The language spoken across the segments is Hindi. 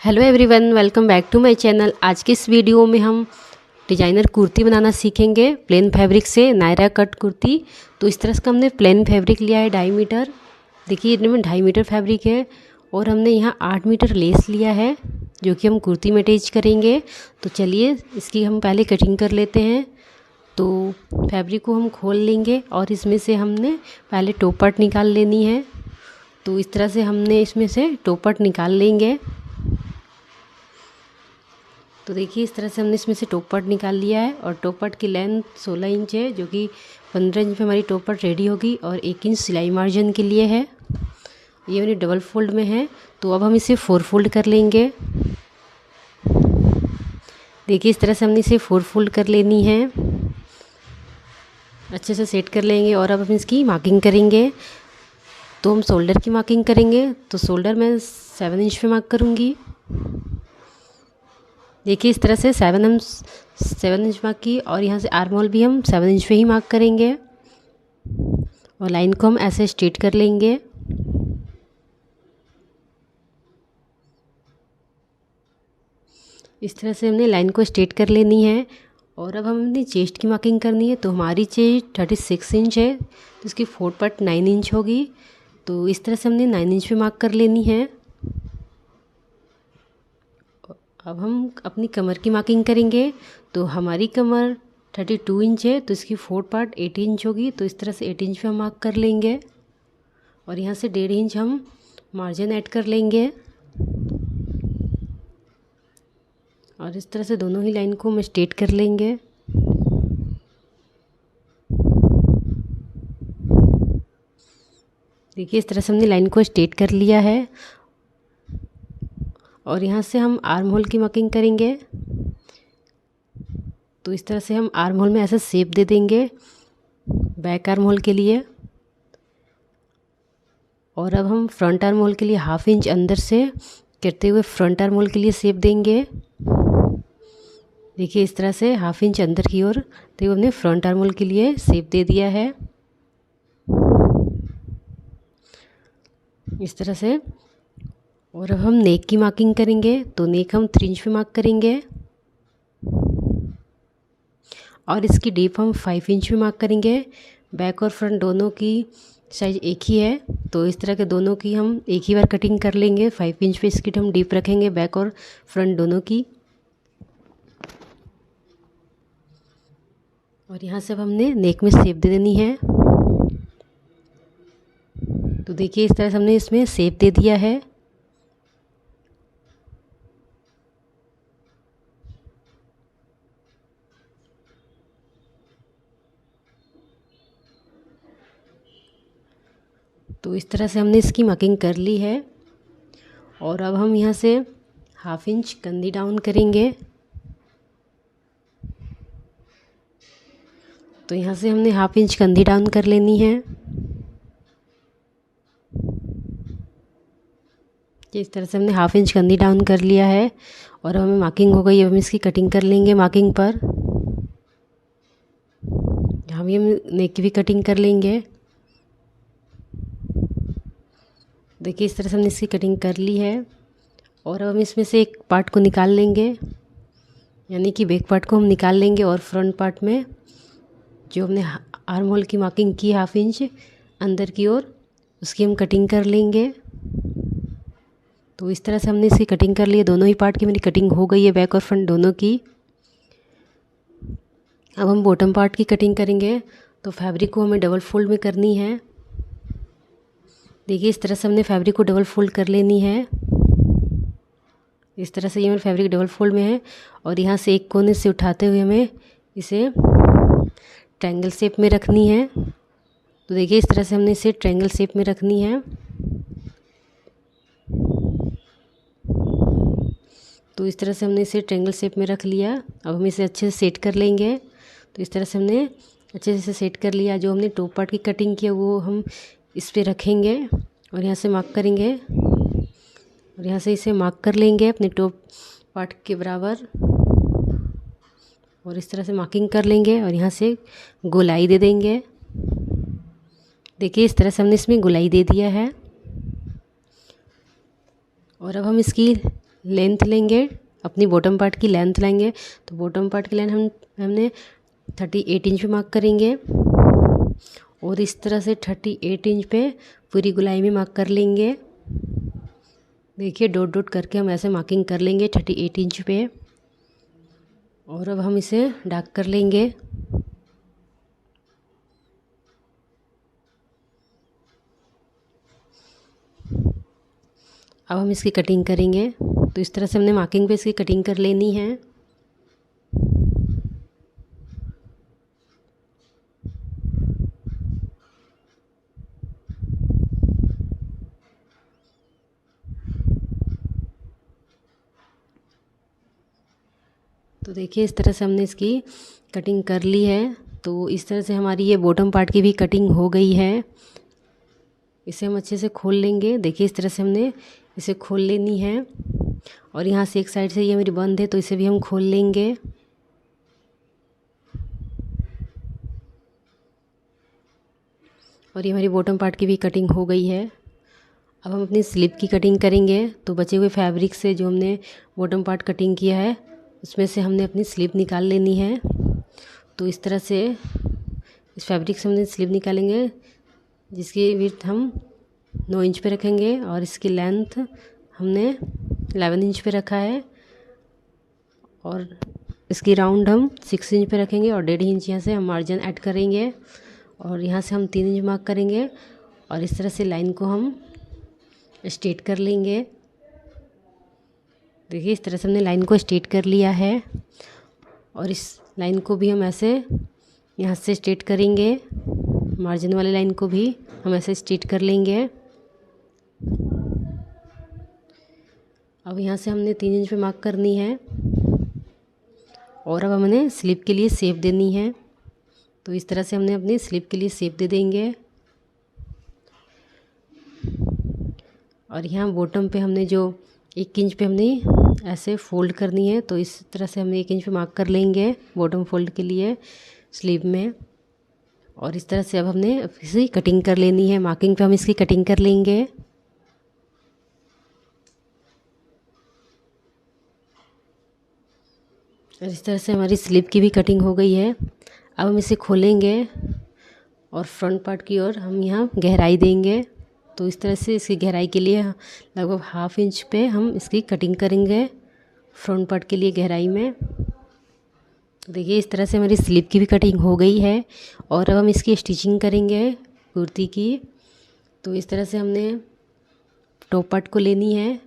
Hello everyone, welcome back to my channel. आज के इस वीडियो में हम डिजाइनर कुर्ती बनाना सीखेंगे प्लेन फैब्रिक से, नायरा कट कुर्ती। तो इस तरह से हमने प्लेन फैब्रिक लिया है 2.5 मीटर। देखिए इनमें 2.5 मीटर फैब्रिक है और हमने यहाँ 8 मीटर लेस लिया है जो कि हम कुर्ती में अटैच करेंगे। तो चलिए इसकी हम पहले कटिंग कर लेते हैं। तो फैब्रिक को हम खोल लेंगे और इसमें से हमने पहले टॉप पार्ट निकाल लेनी है। तो इस तरह से हमने इसमें से टॉप पार्ट निकाल लेंगे। तो देखिए इस तरह से हमने इसमें से टॉप पार्ट निकाल लिया है और टॉप पार्ट की लेंथ 16 इंच है, जो कि 15 इंच में हमारी टॉप पार्ट रेडी होगी और 1 इंच सिलाई मार्जिन के लिए है। ये मेरी डबल फोल्ड में है। तो अब हम इसे 4 फोल्ड कर लेंगे। देखिए इस तरह से हमने इसे 4 फोल्ड कर लेनी है, अच्छे से सेट कर लेंगे। और अब हम इसकी मार्किंग करेंगे। तो हम शोल्डर की मार्किंग करेंगे। तो शोल्डर मैं 7 इंच पे मार्क करूँगी। देखिए इस तरह से 7 इंच मार्क की और यहाँ से आर्म होल भी हम 7 इंच पे ही मार्क करेंगे और लाइन को हम ऐसे स्ट्रेट कर लेंगे। इस तरह से हमने लाइन को स्ट्रेट कर लेनी है। और अब हम अपनी चेस्ट की मार्किंग करनी है। तो हमारी चेस्ट 36 इंच है, तो इसकी 4 पार्ट 9 इंच होगी। तो इस तरह से हमने 9 इंच पे मार्क कर लेनी है। अब हम अपनी कमर की मार्किंग करेंगे। तो हमारी कमर 32 इंच है, तो इसकी 4 पार्ट 8 इंच होगी। तो इस तरह से 8 इंच पे हम मार्क कर लेंगे और यहाँ से 1.5 इंच हम मार्जिन ऐड कर लेंगे। और इस तरह से दोनों ही लाइन को हम स्ट्रेट कर लेंगे। देखिए इस तरह से हमने लाइन को स्ट्रेट कर लिया है और यहाँ से हम आर्म होल की मार्किंग करेंगे। तो इस तरह से हम आर्म होल में ऐसा शेप दे देंगे बैक आर्म होल के लिए। और अब हम फ्रंट आर्म होल के लिए 1/2 इंच अंदर से करते हुए फ्रंट आर्म होल के लिए शेप देंगे। देखिए इस तरह से 1/2 इंच अंदर की ओर तो हमने फ्रंट आर्म होल के लिए शेप दे दिया है इस तरह से। और अब हम नेक की मार्किंग करेंगे। तो नेक हम 3 इंच पे मार्क करेंगे और इसकी डीप हम 5 इंच पे मार्क करेंगे। बैक और फ्रंट दोनों की साइज एक ही है, तो इस तरह के दोनों की हम एक ही बार कटिंग कर लेंगे। 5 इंच पे इसकी हम डीप रखेंगे बैक और फ्रंट दोनों की। और यहाँ से अब हमने नेक में शेप दे देनी है। तो देखिए इस तरह से हमने इसमें शेप दे दिया है। तो इस तरह से हमने इसकी मार्किंग कर ली है। और अब हम यहाँ से 1/2 इंच कंधी डाउन करेंगे। तो यहाँ से हमने 1/2 इंच कंधी डाउन कर लेनी है। इस तरह से हमने 1/2 इंच कंधी डाउन कर लिया है और हमें मार्किंग हो गई। अब हम इसकी कटिंग कर लेंगे मार्किंग पर। यहाँ भी हम नेक की भी कटिंग कर लेंगे। देखिए इस तरह से हमने इसकी कटिंग कर ली है। और अब हम इसमें से एक पार्ट को निकाल लेंगे, यानी कि बैक पार्ट को हम निकाल लेंगे। और फ्रंट पार्ट में जो हमने आर्म होल की मार्किंग की 1/2 इंच अंदर की ओर, उसकी हम कटिंग कर लेंगे। तो इस तरह से हमने इसकी कटिंग कर ली है। दोनों ही पार्ट की मेरी कटिंग हो गई है, बैक और फ्रंट दोनों की। अब हम बॉटम पार्ट की कटिंग करेंगे। तो फैब्रिक को हमें डबल फोल्ड में करनी है। देखिए इस तरह से हमने फैब्रिक को डबल फोल्ड कर लेनी है। इस तरह से ये मेरा फैब्रिक डबल फोल्ड में है। और यहाँ से एक कोने से उठाते हुए हमें इसे ट्रायंगल शेप में रखनी है। तो देखिए इस तरह से हमने इसे ट्रायंगल शेप में रखनी है। तो इस तरह से हमने इसे ट्रायंगल शेप में रख लिया। अब हम इसे अच्छे से सेट कर लेंगे। तो इस तरह से हमने अच्छे से सेट कर लिया। जो हमने टॉप पार्ट की कटिंग की है वो हम इस पे रखेंगे और यहाँ से मार्क करेंगे और यहाँ से इसे मार्क कर लेंगे अपने टॉप पार्ट के बराबर। और इस तरह से मार्किंग कर लेंगे और यहाँ से गोलाई दे देंगे। देखिए इस तरह से हमने इसमें गोलाई दे दिया है। और अब हम इसकी लेंथ लेंगे, अपनी बॉटम पार्ट की लेंथ लेंगे। तो बॉटम पार्ट की लेंथ हमने 38 इंच पे मार्क करेंगे और इस तरह से 38 इंच पे पूरी गोलाई में मार्क कर लेंगे। देखिए डॉट डॉट करके हम ऐसे मार्किंग कर लेंगे 38 इंच पे। और अब हम इसे डार्क कर लेंगे। अब हम इसकी कटिंग करेंगे। तो इस तरह से हमने मार्किंग पे इसकी कटिंग कर लेनी है। तो देखिए इस तरह से हमने इसकी कटिंग कर ली है। तो इस तरह से हमारी ये बॉटम पार्ट की भी कटिंग हो गई है। इसे हम अच्छे से खोल लेंगे। देखिए इस तरह से हमने इसे खोल लेनी है। और यहाँ से एक साइड से ये मेरी बंद है तो इसे भी हम खोल लेंगे। और ये हमारी बॉटम पार्ट की भी कटिंग हो गई है। अब हम अपनी स्लीव की कटिंग करेंगे। तो बचे हुए फैब्रिक से जो हमने बॉटम पार्ट कटिंग किया है उसमें से हमने अपनी स्लीव निकाल लेनी है। तो इस तरह से इस फैब्रिक से हमने स्लीव निकालेंगे जिसकी विड्थ हम 9 इंच पे रखेंगे और इसकी लेंथ हमने 11 इंच पे रखा है। और इसकी राउंड हम 6 इंच पे रखेंगे और 1.5 इंच यहाँ से हम मार्जिन ऐड करेंगे। और यहाँ से हम 3 इंच मार्क करेंगे और इस तरह से लाइन को हम स्ट्रेट कर लेंगे। देखिए इस तरह से हमने लाइन को स्ट्रेट कर लिया है। और इस लाइन को भी हम ऐसे यहाँ से स्ट्रेट करेंगे। मार्जिन वाले लाइन को भी हम ऐसे स्ट्रेट कर लेंगे। अब यहाँ से हमने 3 इंच पे मार्क करनी है। और अब हमने स्लीव के लिए शेप देनी है। तो इस तरह से हमने अपनी स्लीव के लिए शेप दे देंगे। और यहाँ बॉटम पे हमने जो 1 इंच पे हमने ऐसे फोल्ड करनी है। तो इस तरह से हमने 1 इंच पे मार्क कर लेंगे बॉटम फोल्ड के लिए स्लीव में। और इस तरह से अब हमने इसकी कटिंग कर लेनी है। मार्किंग पे हम इसकी कटिंग कर लेंगे। और इस तरह से हमारी स्लीव की भी कटिंग हो गई है। अब हम इसे खोलेंगे और फ्रंट पार्ट की ओर हम यहाँ गहराई देंगे। तो इस तरह से इसकी गहराई के लिए लगभग 1/2 इंच पे हम इसकी कटिंग करेंगे फ्रंट पार्ट के लिए गहराई में। तो देखिए इस तरह से हमारी स्लीव की भी कटिंग हो गई है। और अब हम इसकी स्टिचिंग करेंगे कुर्ती की। तो इस तरह से हमने टॉप पार्ट को लेनी है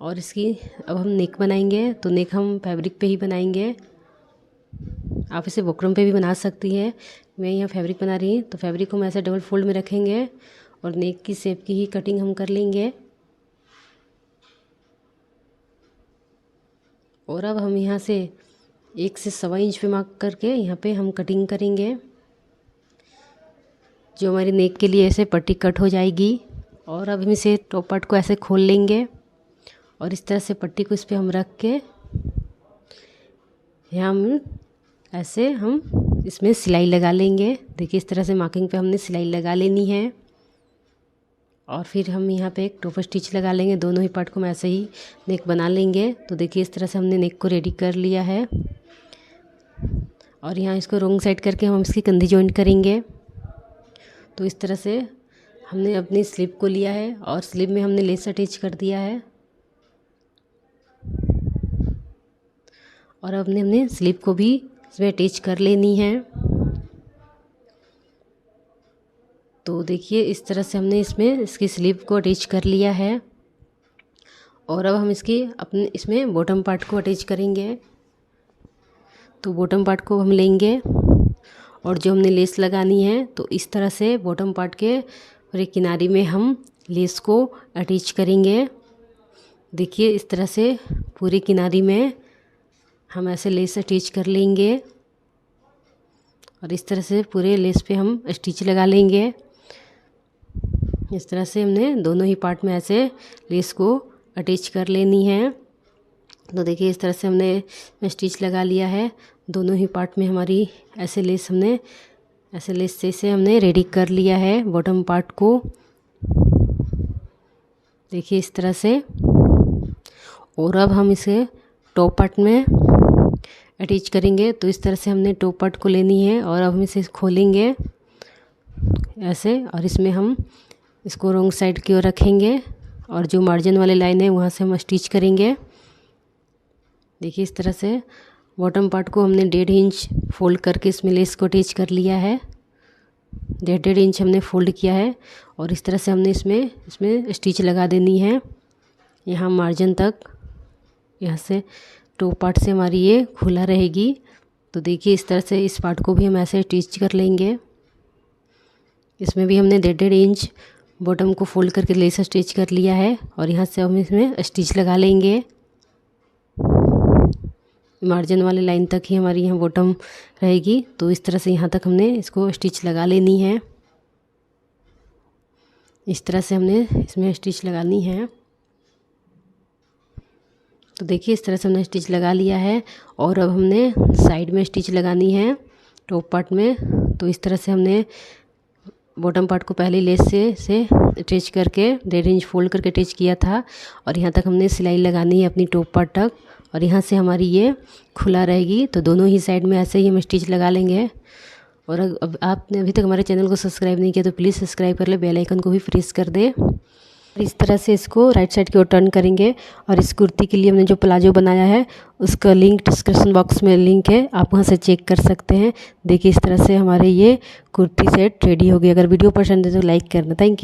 और इसकी अब हम नेक बनाएंगे। तो नेक हम फैब्रिक पे ही बनाएंगे। आप इसे बुकरम पे भी बना सकती है। मैं यहाँ फैब्रिक बना रही हूँ तो फैब्रिक को हम ऐसे डबल फोल्ड में रखेंगे और नेक की शेप की ही कटिंग हम कर लेंगे। और अब हम यहाँ से 1 से 1.25 इंच पे मार्क करके यहाँ पे हम कटिंग करेंगे जो हमारी नेक के लिए ऐसे पट्टी कट हो जाएगी। और अब हम इसे टॉप पार्ट को ऐसे खोल लेंगे और इस तरह से पट्टी को इस पर हम रख के यहाँ हम इसमें सिलाई लगा लेंगे। देखिए इस तरह से मार्किंग पे हमने सिलाई लगा लेनी है। और फिर हम यहाँ पे एक टोपर स्टिच लगा लेंगे। दोनों ही पार्ट को हम ऐसे ही नेक बना लेंगे। तो देखिए इस तरह से हमने नेक को रेडी कर लिया है। और यहाँ इसको रोंग साइड करके हम इसकी कंधी जॉइंट करेंगे। तो इस तरह से हमने अपनी स्लीव को लिया है और स्लीव में हमने लेस अटैच कर दिया है। और अब हमने स्लीव को भी इसमें अटैच कर लेनी है। तो देखिए इस तरह से हमने इसकी स्लीव को अटैच कर लिया है। और अब हम इसमें बॉटम पार्ट को अटैच करेंगे। तो बॉटम पार्ट को हम लेंगे और जो हमने लेस लगानी है तो इस तरह से बॉटम पार्ट के पूरे किनारे में हम लेस को अटैच करेंगे। देखिए इस तरह से पूरे किनारे में हम ऐसे लेस अटैच कर लेंगे और इस तरह से पूरे लेस पे हम स्टिच लगा लेंगे। इस तरह से हमने दोनों ही पार्ट में ऐसे लेस को अटैच कर लेनी है। तो देखिए इस तरह से हमने स्टिच लगा लिया है। दोनों ही पार्ट में हमारी ऐसे लेस से हमने रेडी कर लिया है बॉटम पार्ट को। देखिए इस तरह से। और अब हम इसे टॉप पार्ट में अटैच करेंगे। तो इस तरह से हमने टॉप पार्ट को लेनी है और अब हम इसे खोलेंगे ऐसे, और इसमें हम इसको रॉन्ग साइड की ओर रखेंगे और जो मार्जिन वाले लाइन है वहाँ से हम स्टिच करेंगे। देखिए इस तरह से बॉटम पार्ट को हमने 1.5 इंच फोल्ड करके इसमें लेस को अटैच कर लिया है। 1.5 इंच हमने फोल्ड किया है और इस तरह से हमने इसमें स्टिच लगा देनी है यहाँ मार्जिन तक। यहाँ से टॉप पार्ट से हमारी ये खुला रहेगी। तो देखिए इस तरह से इस पार्ट को भी हम ऐसे स्टिच कर लेंगे। इसमें भी हमने 1.5 इंच बॉटम को फोल्ड करके लेस स्टिच कर लिया है और यहाँ से हम इसमें स्टिच लगा लेंगे। मार्जिन वाले लाइन तक ही हमारी यहाँ बॉटम रहेगी। तो इस तरह से यहाँ तक हमने इसको स्टिच लगा लेनी है। इस तरह से हमने इसमें स्टिच लगानी है। तो देखिए इस तरह से हमने स्टिच लगा लिया है और अब हमने साइड में स्टिच लगानी है टॉप पार्ट में। तो इस तरह से हमने बॉटम पार्ट को पहले लेस से अटैच करके 1.5 इंच फोल्ड करके अटैच किया था और यहाँ तक हमने सिलाई लगानी है अपनी टॉप पार्ट तक और यहाँ से हमारी ये खुला रहेगी। तो दोनों ही साइड में ऐसे ही हम स्टिच लगा लेंगे। और अब आपने अभी तक हमारे चैनल को सब्सक्राइब नहीं किया तो प्लीज़ सब्सक्राइब कर ले, बेल आइकन को भी प्रेस कर दें। इस तरह से इसको राइट साइड की ओर टर्न करेंगे। और इस कुर्ती के लिए हमने जो प्लाजो बनाया है उसका लिंक डिस्क्रिप्शन बॉक्स में लिंक है, आप वहां से चेक कर सकते हैं। देखिए इस तरह से हमारे ये कुर्ती सेट रेडी हो गई। अगर वीडियो पसंद है तो लाइक करना। Thank you.